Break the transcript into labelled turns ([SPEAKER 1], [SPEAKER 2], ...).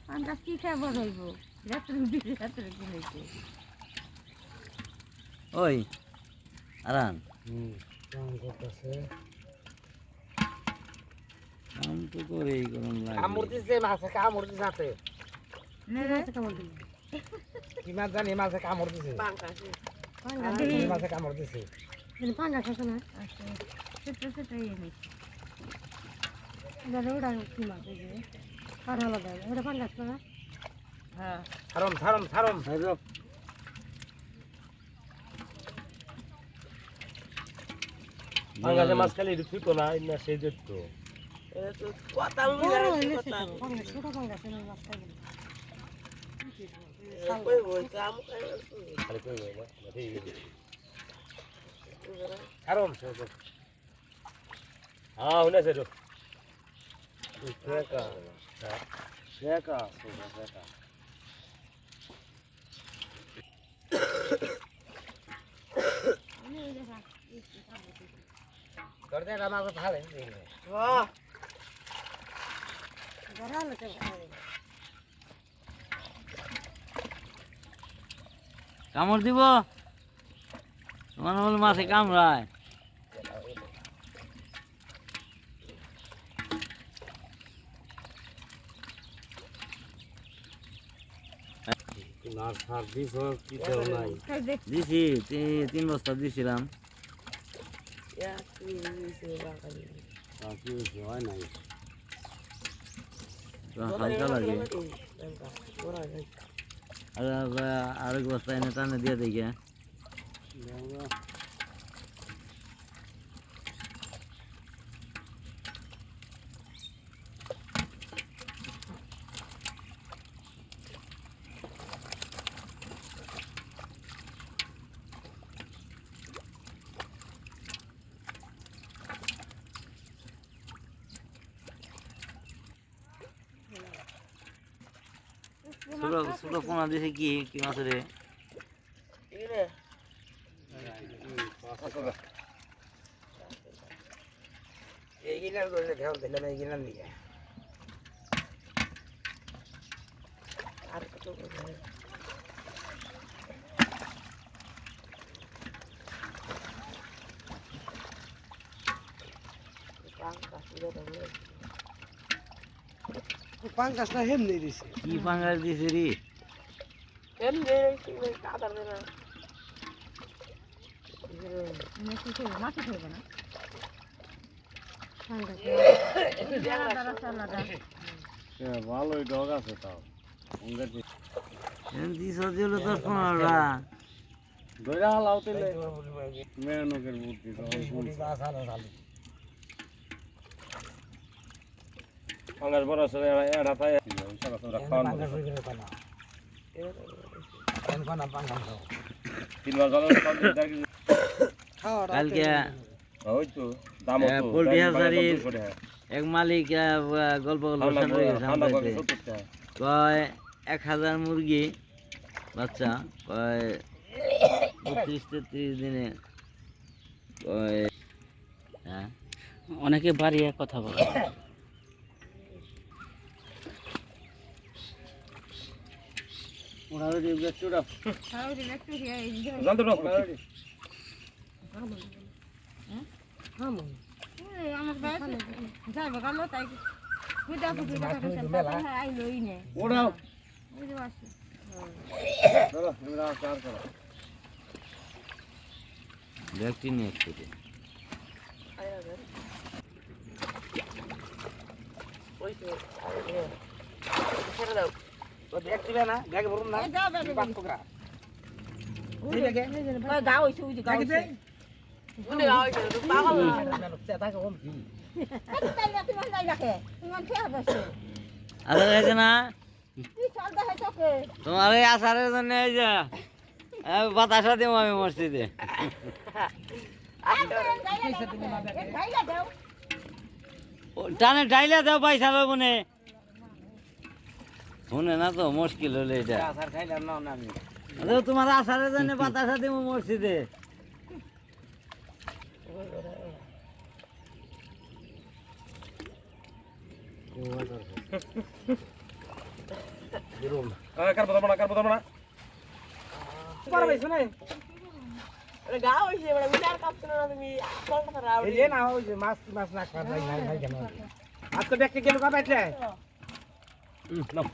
[SPEAKER 1] পাঙ্গাস কি খাবার হইব রাত্রে কিনেছে
[SPEAKER 2] ওই আরান
[SPEAKER 3] কাম করতেছে
[SPEAKER 2] কাম তো করেই গরম লাগে
[SPEAKER 3] কামড় দিছে মাছে কামড় দিছে হাতে কি মাছ জানি মাছে কামড় দিছে মাছে কামড় দিছে
[SPEAKER 1] পাঙ্গাস আছে না সেটা সেটাই এনেছি ওটা কি মাছ আর আলাদা ওটা পাঙ্গাস না হ্যাঁ
[SPEAKER 3] ছাড়ম ছাড়ম ছাড়ম পাঙ্গাসে মাছ খালি ঢুকতো না না সেই দেখত
[SPEAKER 1] কথা পাঙ্গাস ছোট পাঙ্গাস মাছ খাইবে
[SPEAKER 3] খালি কই না ছাড়ম হ্যাঁ হলে সেটো শেখা শেখা শেখা করতে আমাকে ভালো হ্যাঁ
[SPEAKER 2] কামড় দিব তোমার বল মাছে কামড়ায়
[SPEAKER 3] না সার দিস কি দেও নাই
[SPEAKER 2] দিছি 3 বস্তা দিছিলাম
[SPEAKER 3] কি হয় নাই
[SPEAKER 2] তো হালকা লাগে আর এক বস্তা এনে টানে দিয়ে দেখি ছোট পোনা দিছে কি কি মাছ রে
[SPEAKER 3] এইগুলার করে ধ্যান দিলাম এইগুলার নিয়ে আর কত পাঙ্গাসটা হেমনি দিছে
[SPEAKER 2] কি পাঙ্গাস দিছে রে
[SPEAKER 3] হেমনি কাদার না
[SPEAKER 1] মাছ খাইবে না
[SPEAKER 3] ভালোই ডগ আছে তাও
[SPEAKER 2] দিছ দিল তোর 15টা
[SPEAKER 3] ধইরা হালাও তেলে মেনকের বুদ্ধি পাঙ্গাস বড় সরে এড়া তাই সারা তোরা খাওয়ান তিনবার জল
[SPEAKER 2] কালকে
[SPEAKER 3] ওই তো দাম
[SPEAKER 2] পোল্ট্রি হাজারির এক মালিক গল্প কয় 1000 মুরগি বাচ্চা কয় 32-33 দিনে কয় হ্যাঁ
[SPEAKER 4] অনেকে বাড়িয়ে কথা বলে
[SPEAKER 2] ওরা ওই চূড়া
[SPEAKER 3] জানতো না
[SPEAKER 1] আমার যাবে গেল তাই আইলই নে
[SPEAKER 3] ওড়াও
[SPEAKER 1] বুঝতে পারছি
[SPEAKER 3] চলো আমরা চার করো
[SPEAKER 2] দেখটি নিয়ে একটু
[SPEAKER 3] ওই তো ছেড়ে দাও তো ব্যাগ দিবে না ব্যাগে ভরুন না
[SPEAKER 1] দাও ব্যাগে
[SPEAKER 3] বাক টুকরা
[SPEAKER 1] ওই ব্যাগে গাও হইছে ওই যে গাও হইছে
[SPEAKER 3] উনি গাও হইছে তো পাগল না সেটা কম কি
[SPEAKER 1] তাই না তুমি যাই রাখে তুমি খেয়ে বসে
[SPEAKER 2] আচ্ছা এই যে না
[SPEAKER 1] তুই চল দে তোকে
[SPEAKER 2] তোমার এই আচারের জন্য এই যে বাতাসা দিব আমি মসজিদে টানে ডাইলে দাও পয়সা লব নে শুনে না তো মুশকিল হলে এটা
[SPEAKER 3] আসার খাইলাম না না আমি
[SPEAKER 2] তোমার আচারের জন্য বাতাসা দিব মসজিদে
[SPEAKER 3] বেরোম না
[SPEAKER 5] কার কথা না
[SPEAKER 3] পরে পাইছো না
[SPEAKER 6] ওটা গা হইছে ওটা মিটার কাপছ না তুমি কলটা ধরা
[SPEAKER 3] এই যে না ওই যে মাছ না খাওয়া নাই কেন আজ তো দেখতে গেল কবে
[SPEAKER 5] নাও